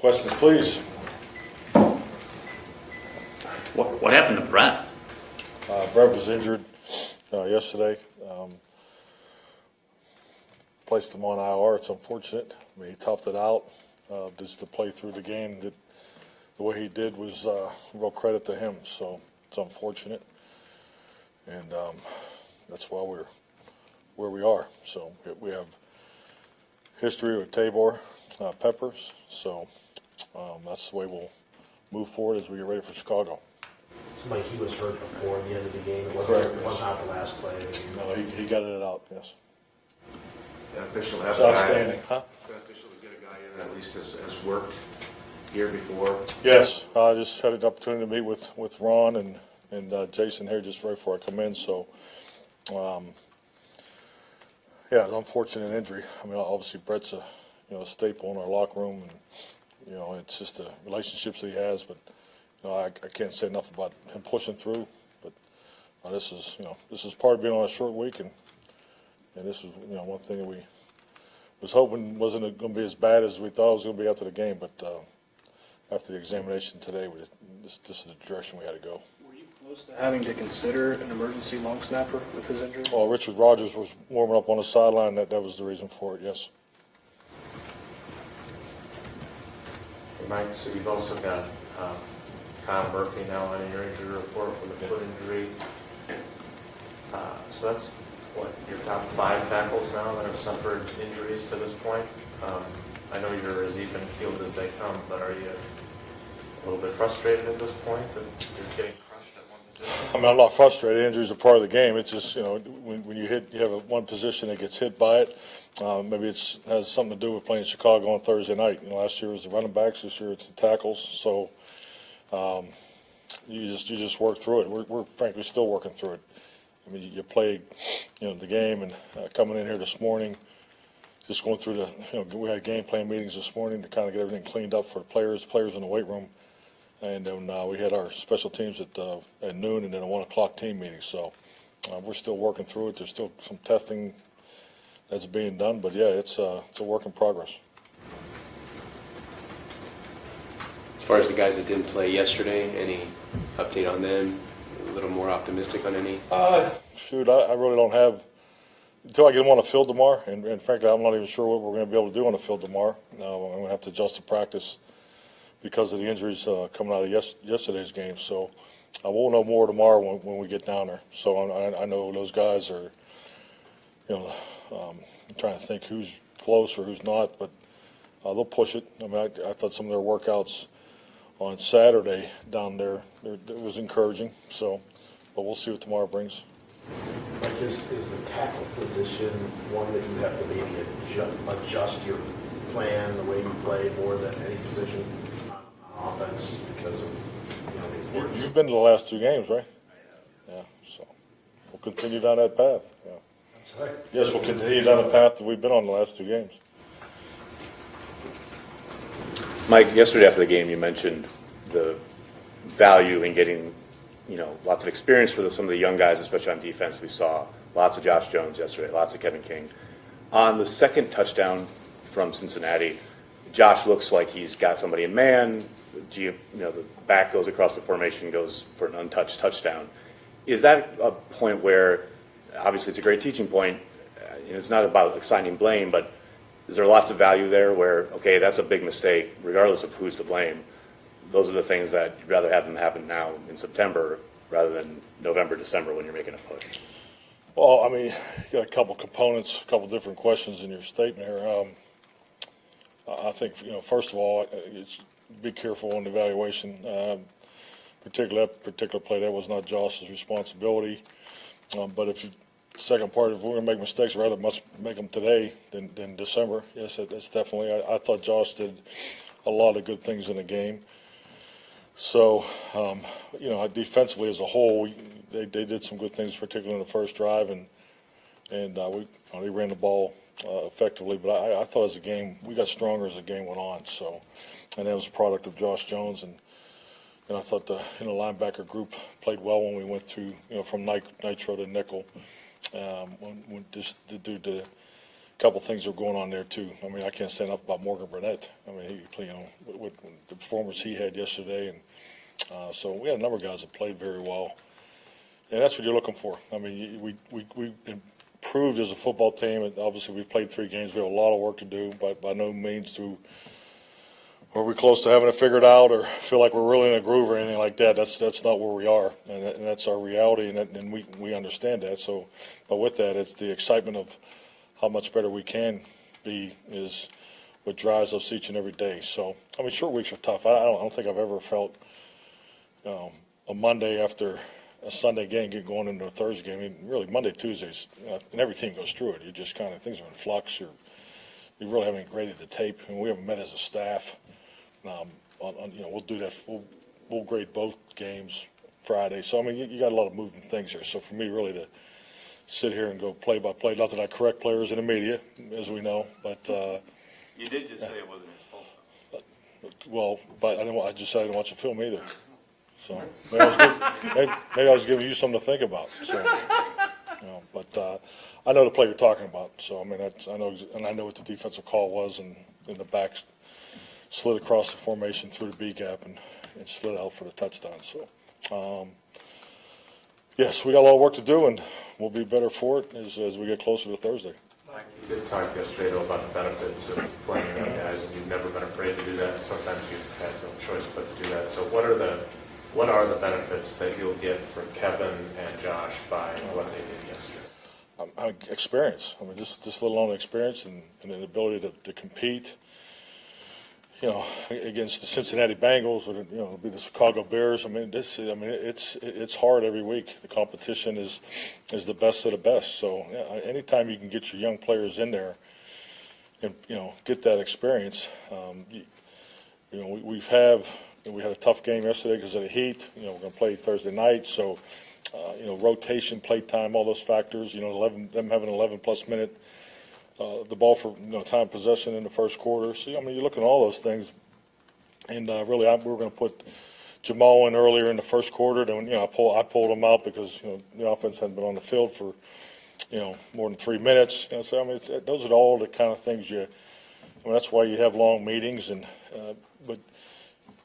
Questions, please. What happened to Brent? Brett was injured yesterday. Placed him on IR. It's unfortunate. I mean, he toughed it out just to play through the game. The way he did was real credit to him. So it's unfortunate, and that's why we're where we are. So we have history with Tabor Peppers. So that's the way we'll move forward as we get ready for Chicago. So Mike, he was hurt before the end of the game. It was not the last play. No, he got it out. Yes. Beneficial to It's have outstanding, huh? Beneficial to get a guy in that at least has worked here before. Yes, I just had an opportunity to meet with Ron and Jason here just right before I come in. So, yeah, it's an unfortunate injury. I mean, obviously Brett's a staple in our locker room, and it's just the relationships that he has. But I can't say enough about him pushing through. But this is part of being on a short week, and this is one thing that we was hoping wasn't going to be as bad as we thought it was going to be after the game. But after the examination today, this is the direction we had to go. Were you close to having to consider an emergency long snapper with his injury? Well, Richard Rogers was warming up on the sideline. That was the reason for it, yes. Hey Mike, so you've also got Kyle Murphy now on your injury report with a foot injury. So that's, your top 5 tackles now that have suffered injuries to this point? I know you're as even keeled as they come, but are you a little bit frustrated at this point that you're getting crushed at one position? I mean, I'm not frustrated. Injuries are part of the game. It's just, when you have one position that gets hit by it, maybe it has something to do with playing Chicago on Thursday night. Last year it was the running backs. This year it's the tackles. So you just work through it. We're frankly still working through it. I mean, you play, the game, and coming in here this morning, just going through we had game plan meetings this morning to kind of get everything cleaned up for the players in the weight room, and then we had our special teams at noon, and then a 1 o'clock team meeting. So we're still working through it. There's still some testing that's being done, but yeah, it's a work in progress. As far as the guys that didn't play yesterday, any update on them? A little more optimistic on any? Shoot, I really don't have, until I get them on the field tomorrow, and frankly, I'm not even sure what we're going to be able to do on the field tomorrow. I'm going to have to adjust the practice because of the injuries coming out of yesterday's game. So we'll know more tomorrow when we get down there. So I know those guys are, I'm trying to think who's close or who's not, but they'll push it. I mean, I thought some of their workouts on Saturday down there, it was encouraging. So, but we'll see what tomorrow brings. Like, is the tackle position one that you have to maybe adjust your plan, the way you play, more than any position on offense because of the importance? You've been to the last 2 games, right? I have. Yeah, so we'll continue down that path. Yeah. I'm sorry? Yes, we'll continue down the path that we've been on the last 2 games. Mike, yesterday after the game, you mentioned the value in getting, lots of experience for some of the young guys, especially on defense. We saw lots of Josh Jones yesterday, lots of Kevin King. On the second touchdown from Cincinnati, Josh looks like he's got somebody in man. The back goes across the formation, goes for an untouched touchdown. Is that a point where, obviously it's a great teaching point, it's not about assigning blame, but is there lots of value there where, okay, that's a big mistake, regardless of who's to blame? Those are the things that you'd rather have them happen now in September rather than November, December when you're making a push. Well, I mean, you got a couple components, a couple different questions in your statement here. I think, first of all, be careful on the evaluation. Particularly that particular play, that was not Josh's responsibility. But if you second part, if we're going to make mistakes, rather must make them today than December. Yes, that's definitely. I thought Josh did a lot of good things in the game. So, defensively as a whole, they did some good things, particularly in the first drive, and they ran the ball effectively. But I thought as a game, we got stronger as the game went on. So, and that was a product of Josh Jones, and I thought the linebacker group played well when we went through from nitro to nickel. When just due to couple things are going on there too. I mean, I can't say enough about Morgan Burnett. I mean, he, with the performance he had yesterday, and so we had a number of guys that played very well, and that's what you're looking for. I mean, we improved as a football team, and obviously we played 3 games. We have a lot of work to do, but by no means are we close to having it figured out or feel like we're really in a groove or anything like that. That's not where we are, and that's our reality, and we understand that. So, but with that, it's the excitement of how much better we can be is what drives us each and every day. So, I mean, short weeks are tough. I don't think I've ever felt a Monday after a Sunday game going into a Thursday game. I mean, really, Monday, Tuesdays, and every team goes through it. You just kind of, things are in flux. You really haven't graded the tape, and we haven't met as a staff. We'll do that. We'll grade both games Friday. So, I mean, you got a lot of moving things here. So, for me, really to sit here and go play by play, not that I correct players in the media, as we know, but you did just say it wasn't his fault. well, but I just said I didn't watch the film either. So maybe I was giving you something to think about. So, but I know the play you're talking about. So, I mean, I know what the defensive call was, and in the back slid across the formation through the B gap and slid out for the touchdown. So, yes, we got a lot of work to do, and we'll be better for it as we get closer to Thursday. Mike, you did talk yesterday though about the benefits of playing young guys, and you've never been afraid to do that. Sometimes you've had no choice but to do that. So what are the benefits that you'll get for Kevin and Josh by what they did yesterday? Experience. I mean, just let alone experience and the ability to compete. Against the Cincinnati Bengals, or it'll be the Chicago Bears. I mean, it's hard every week. The competition is the best of the best. So, anytime you can get your young players in there and get that experience, we had a tough game yesterday because of the heat. We're going to play Thursday night, so rotation, play time, all those factors. Them having 11+ minute. The ball for time of possession in the first quarter. So, I mean, you look at all those things, and really, we were going to put Jamal in earlier in the first quarter. Then, I pulled him out because the offense hadn't been on the field for more than 3 minutes. So, I mean, those are all the kind of things that's why you have long meetings, but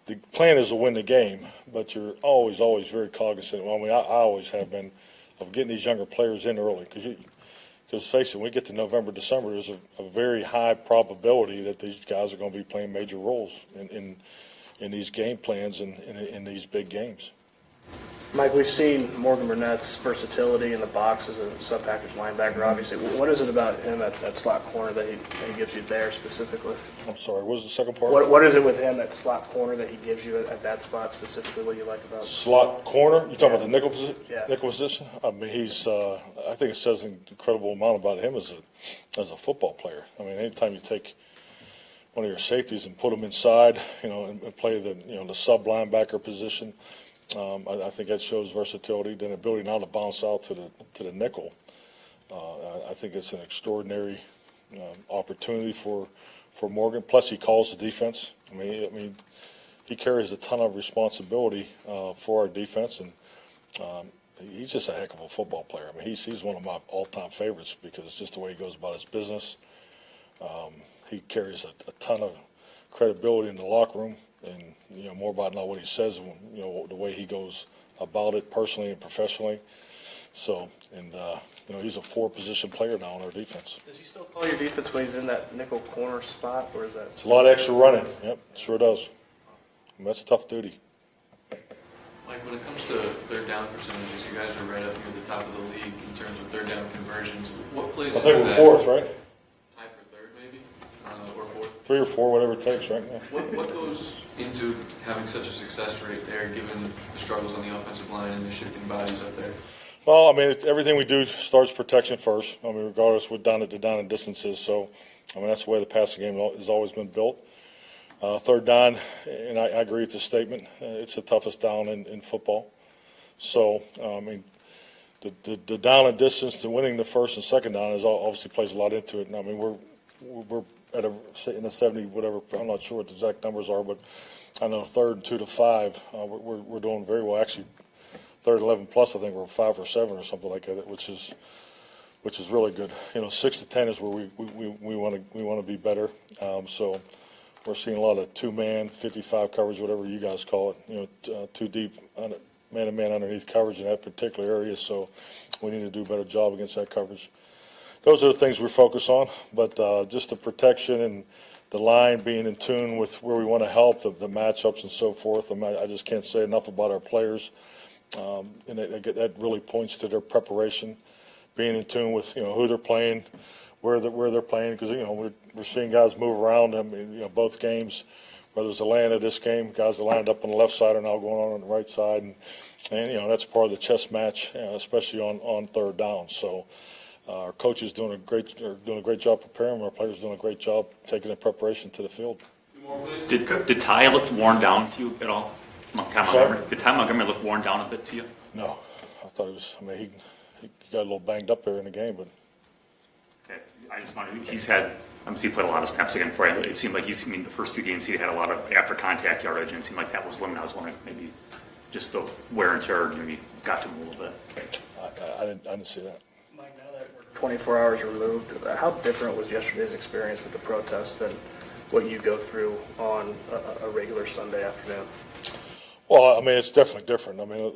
the plan is to win the game. But you're always very cognizant. Well, I mean, I always have been of getting these younger players in early because face it, when we get to November, December, there's a very high probability that these guys are going to be playing major roles in these game plans and in these big games. Mike, we've seen Morgan Burnett's versatility in the box as a sub-package linebacker, obviously. What is it about him at that slot corner that he gives you there specifically? I'm sorry, what was the second part? What is it with him, that slot corner, that he gives you at that spot specifically? What do you like about it? Slot corner? You talking about the nickel position? Yeah. Nickel position? I mean, I think it says an incredible amount about him as a football player. I mean, anytime you take one of your safeties and put them inside, and play the sub linebacker position, I think that shows versatility, then ability now to bounce out to the nickel. I think it's an extraordinary opportunity for Morgan. Plus, he calls the defense. I mean, he carries a ton of responsibility for our defense, and he's just a heck of a football player. I mean, he's one of my all-time favorites because it's just the way he goes about his business. He carries a ton of credibility in the locker room. And more about not what he says, the way he goes about it personally and professionally. So, and he's a 4-position player now on our defense. Does he still call your defense when he's in that nickel corner spot, or is that? It's a lot of extra running. Yep, sure does. And that's tough duty. Mike, when it comes to third down percentages, you guys are right up near the top of the league in terms of third down conversions. What plays I into think we're that? fourth, right? Tie for third, maybe, or fourth. 3 or 4, whatever it takes, right? Yeah. What goes into having such a success rate there, given the struggles on the offensive line and the shifting bodies up there? Well, I mean, everything we do starts protection first. I mean, regardless what down and distances. So, I mean, that's the way the passing game has always been built. Third down, and I agree with the statement. It's the toughest down in football. So, I mean, the down and distance to winning the first and second down obviously plays a lot into it. And I mean, we're in the 70, whatever. I'm not sure what the exact numbers are, but I know third and 2 to 5, we're doing very well. Actually, third 11+, I think we're 5 or 7 or something like that, which is which is really good. 6 to 10 is where we want to be better. So we're seeing a lot of 2-man, 55 coverage, whatever you guys call it. Too deep, man-to-man underneath coverage in that particular area. So we need to do a better job against that coverage. Those are the things we focus on. But just the protection and the line being in tune with where we want to help, the matchups and so forth. I just can't say enough about our players. And that really points to their preparation, being in tune with who they're playing, where they're playing, because we're seeing guys move around. I mean, both games, whether it's Atlanta this game, guys that lined up on the left side are now going on the right side, and that's part of the chess match, especially on third down. So our coaches are doing a great job preparing. Our players are doing a great job taking the preparation to the field. Did Ty look worn down to you at all? Ty Montgomery? Did Ty Montgomery look worn down a bit to you? No, I thought he was. I mean, he got a little banged up there in the game, but. Okay, I just wondered. He played a lot of snaps again for you. It seemed like the first few games he had a lot of after contact yardage, and it seemed like that was limited. I was wondering maybe just the wear and tear maybe got to him a little bit. I didn't see that. Mike, now that we're 24 hours removed, how different was yesterday's experience with the protest than what you go through on a regular Sunday afternoon? Well, I mean, it's definitely different. I mean,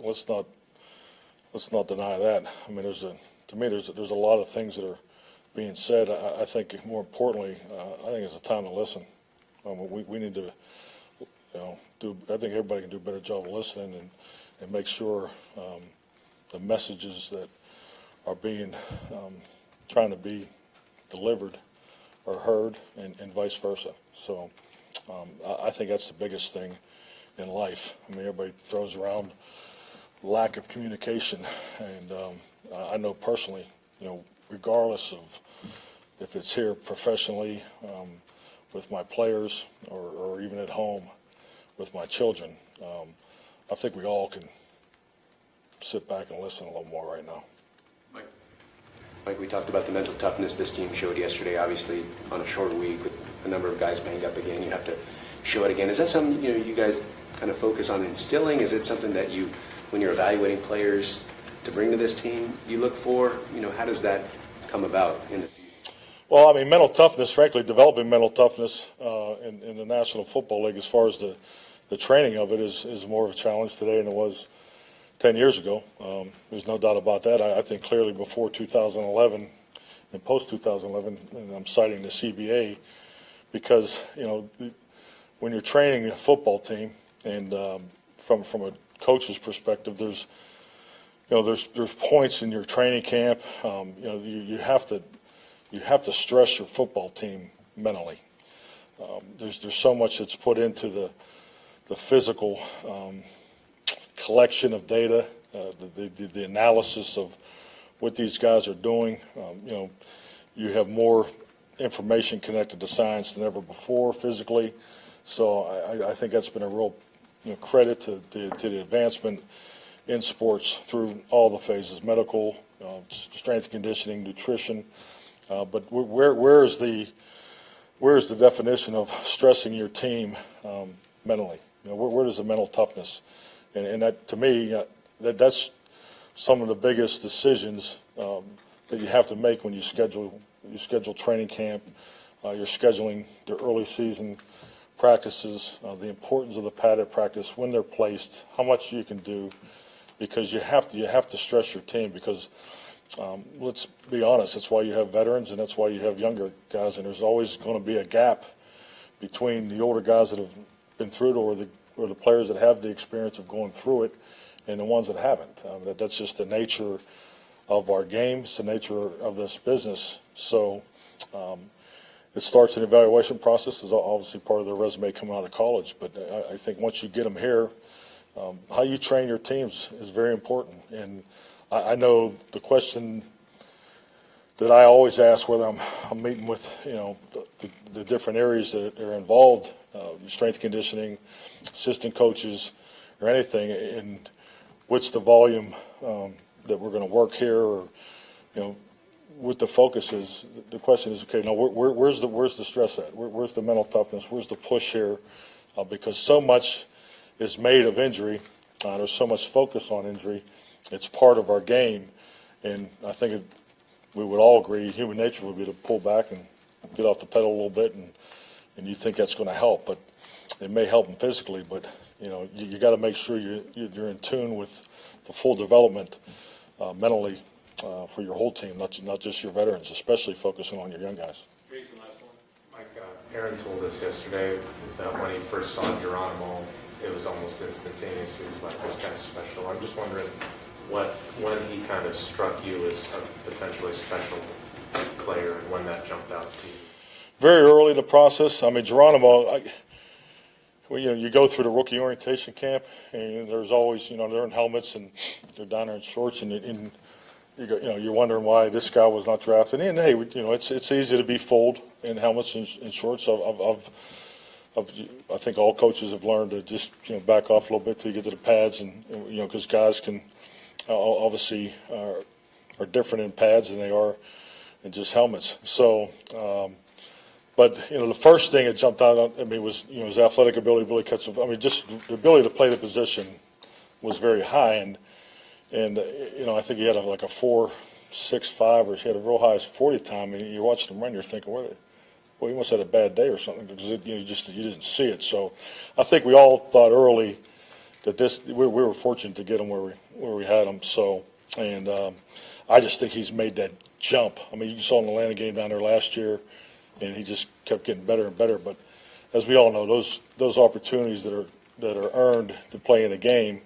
let's not deny that. I mean, there's a lot of things that are being said. I think more importantly, I think it's a time to listen. We need to, I think everybody can do a better job of listening and make sure the messages that are being trying to be delivered are heard, and vice versa. So I think that's the biggest thing in life. I mean, everybody throws around lack of communication, and I know personally, regardless of if it's here professionally with my players or even at home with my children, I think we all can sit back and listen a little more right now. Mike, we talked about the mental toughness this team showed yesterday. Obviously, on a short week with a number of guys banged up again, you have to show it again. Is that something you guys kind of focus on instilling? Is it something that you, when you're evaluating players to bring to this team, you look for? How does that come about in the season? Well, I mean, mental toughness, frankly, developing mental toughness in the National Football League as far as the training of it is more of a challenge today than it was 10 years ago. There's no doubt about that. I think clearly before 2011 and post-2011, and I'm citing the CBA, because, when you're training a football team, and from a coach's perspective, there's points in your training camp. You have to stress your football team mentally. There's so much that's put into the physical collection of data, the analysis of what these guys are doing. You have more information connected to science than ever before physically. So I think that's been a real credit to the advancement in sports through all the phases: medical, strength and conditioning, nutrition. But where's the definition of stressing your team mentally? Where does the mental toughness? And that, to me, that's some of the biggest decisions that you have to make when you schedule training camp. You're scheduling the early season practices, the importance of the padded practice, when they're placed, how much you can do, because you have to stress your team. Because let's be honest, that's why you have veterans and that's why you have younger guys, and there's always going to be a gap between the older guys that have been through it or the players that have the experience of going through it and the ones that haven't. That's just the nature of our game. It's the nature of this business. So it starts an evaluation process, is obviously part of their resume coming out of college. But I think once you get them here, how you train your teams is very important. And I know the question that I always ask, whether I'm meeting with the different areas that are involved, strength conditioning, assistant coaches, or anything, and what's the volume that we're going to work here, or what the focus is. The question is, okay, now where's the stress at? Where's the mental toughness? Where's the push here? Because so much is made of injury. There's so much focus on injury. It's part of our game, and I think we would all agree human nature would be to pull back and get off the pedal a little bit, and you think that's going to help, but it may help him physically, but you got to make sure you're in tune with the full development mentally for your whole team, not just your veterans, especially focusing on your young guys. Jason, last one. Mike, Aaron told us yesterday that when he first saw Geronimo, it was almost instantaneous. He was like, this guy's special. I'm just wondering when he kind of struck you as a potentially special player and when that jumped out to you. Very early in the process. I mean, Geronimo, you go through the rookie orientation camp, and there's always, they're in helmets and they're down there in shorts, and you're wondering why this guy was not drafted. And hey, it's easy to be fooled in helmets and shorts. I think all coaches have learned to just back off a little bit till you get to the pads, and because guys can obviously are different in pads than they are in just helmets. So. But the first thing that jumped out at me was his athletic ability, really catch. I mean, just the ability to play the position was very high, and I think he had like a 4.65, or he had a real high 40 time. And you're watching him run, you're thinking, well, he must have had a bad day or something, because you didn't see it. So I think we all thought early that we were fortunate to get him where we had him. So, and I just think he's made that jump. I mean, you saw in the Atlanta game down there last year. And he just kept getting better and better. But as we all know, those opportunities that are earned to play in a game,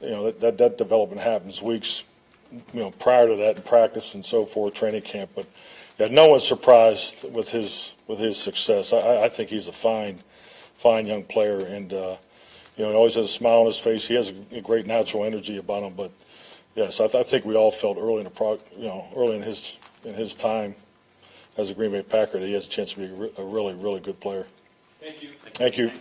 that development happens weeks, prior to that in practice and so forth, training camp. But yeah, no one's surprised with his success. I think he's a fine young player, and he always has a smile on his face. He has a great natural energy about him. But yes, I think we all felt early in his time as a Green Bay Packer that he has a chance to be a really, really good player. Thank you. Thank you.